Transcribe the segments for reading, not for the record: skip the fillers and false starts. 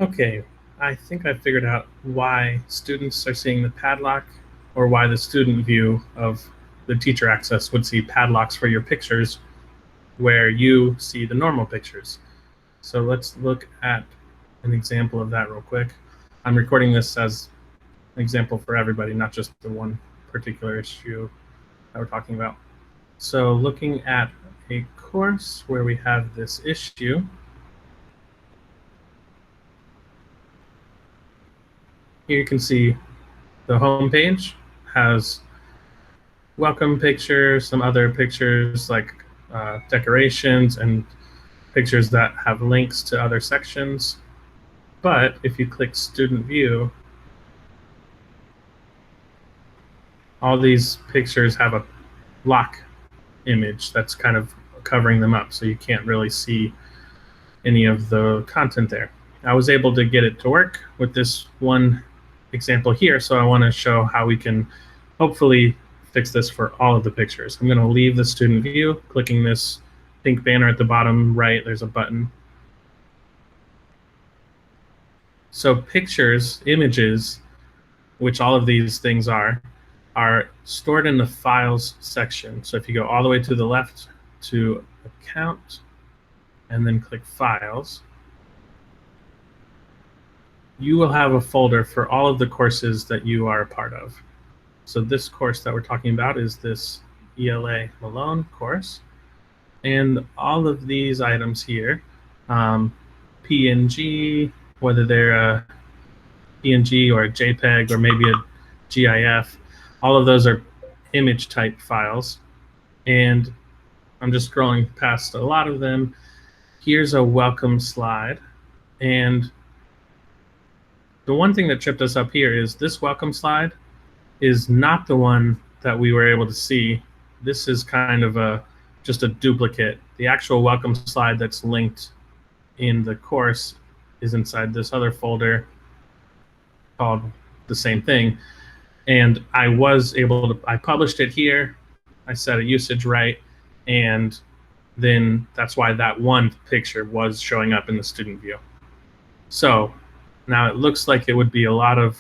Okay, I think I figured out why students are seeing the padlock, or why the student view of the teacher access would see padlocks for your pictures where you see the normal pictures. So let's look at an example of that real quick. I'm recording this as an example for everybody, not just the one particular issue that we're talking about. So looking at a course where we have this issue, here you can see the home page has welcome pictures, some other pictures like decorations and pictures that have links to other sections. But if you click student view, all these pictures have a lock image that's kind of covering them up, so you can't really see any of the content there. I was able to get it to work with this one example here, so I want to show how we can hopefully fix this for all of the pictures. I'm going to leave the student view, clicking this pink banner at the bottom right, there's a button. So pictures, images, which all of these things are stored in the files section. So if you go all the way to the left to account and then click files, you will have a folder for all of the courses that you are a part of. So this course that we're talking about is this ELA Malone course. And all of these items here, PNG, whether they're a PNG or a JPEG or maybe a GIF, all of those are image type files. And I'm just scrolling past a lot of them. Here's a welcome slide. And the one thing that tripped us up here is this welcome slide is not the one that we were able to see. This is kind of just a duplicate. The actual welcome slide that's linked in the course is inside this other folder called the same thing. And I was able to, I published it here, I set a usage right, and then that's why that one picture was showing up in the student view. So now it looks like it would be a lot of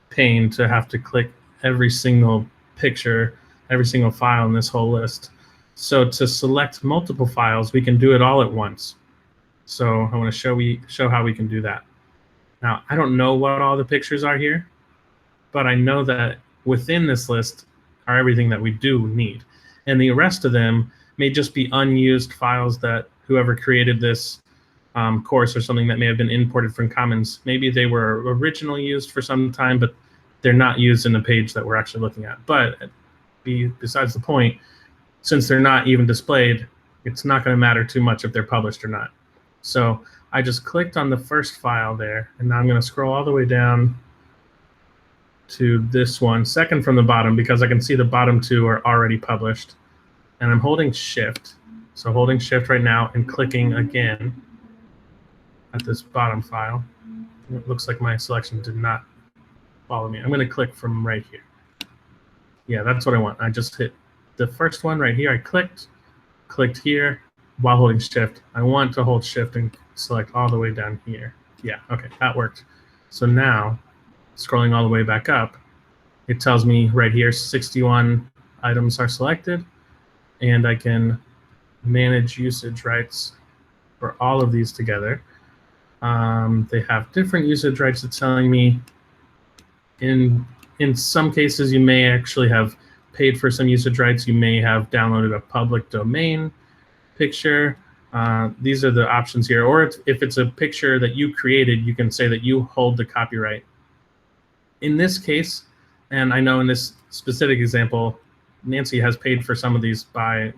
pain to have to click every single picture, every single file in this whole list. So to select multiple files, we can do it all at once. So I want to show how we can do that. Now, I don't know what all the pictures are here, but I know that within this list are everything that we do need. And the rest of them may just be unused files that whoever created this course or something that may have been imported from Commons, maybe they were originally used for some time, but they're not used in the page that we're actually looking at. But besides the point, since they're not even displayed, it's not going to matter too much if they're published or not. So I just clicked on the first file there, and now I'm going to scroll all the way down to this one, second from the bottom, because I can see the bottom two are already published. And I'm holding Shift. So holding Shift right now and clicking again at this bottom file. It looks like my selection did not follow me. I'm going to click from right here. Yeah, that's what I want. I just hit the first one right here. I clicked here while holding Shift. I want to hold Shift and select all the way down here. Yeah, okay, that worked. So now, scrolling all the way back up, it tells me right here 61 items are selected, and I can manage usage rights for all of these together. They have different usage rights. It's telling me in some cases you may actually have paid for some usage rights. You may have downloaded a public domain picture. These are the options here. Or if it's a picture that you created, you can say that you hold the copyright. In this case, and I know in this specific example, Nancy has paid for some of these by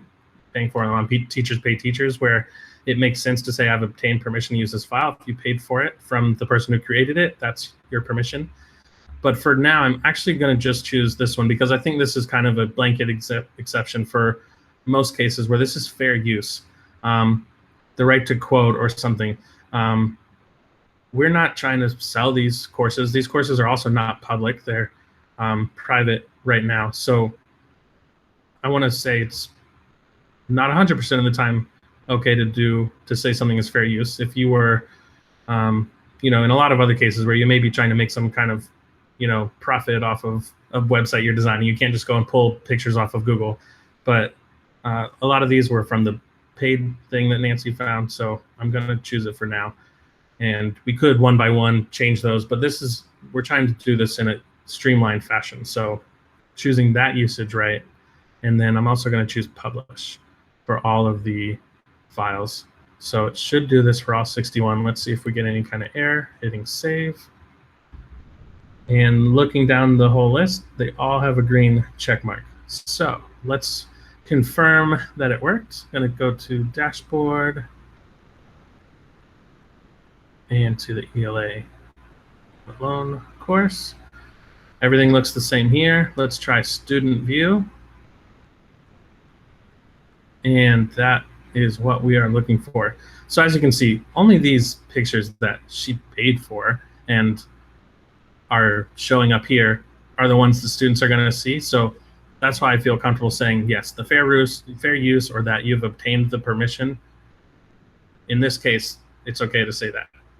paying for them on Teachers Pay Teachers, where it makes sense to say I've obtained permission to use this file. If you paid for it from the person who created it, that's your permission. But for now, I'm actually going to just choose this one because I think this is kind of a blanket exception for most cases where this is fair use. The right to quote or something. We're not trying to sell these courses. These courses are also not public. They're private right now. So I want to say it's not 100% of the time okay to say something is fair use. If you were in a lot of other cases where you may be trying to make some kind of, profit off of a website you're designing, you can't just go and pull pictures off of Google. But a lot of these were from the paid thing that Nancy found, so I'm going to choose it for now. And we could one by one change those, but we're trying to do this in a streamlined fashion. So choosing that usage right. And then I'm also going to choose publish for all of the files. So it should do this for all 61. Let's see if we get any kind of error. Hitting save. And looking down the whole list, they all have a green check mark. So let's confirm that it worked. I'm going to go to dashboard and to the ELA loan course. Everything looks the same here. Let's try student view. And that is what we are looking for. So as you can see, only these pictures that she paid for and are showing up here are the ones the students are going to see. So that's why I feel comfortable saying, yes, the fair use, or that you've obtained the permission. In this case, it's okay to say that.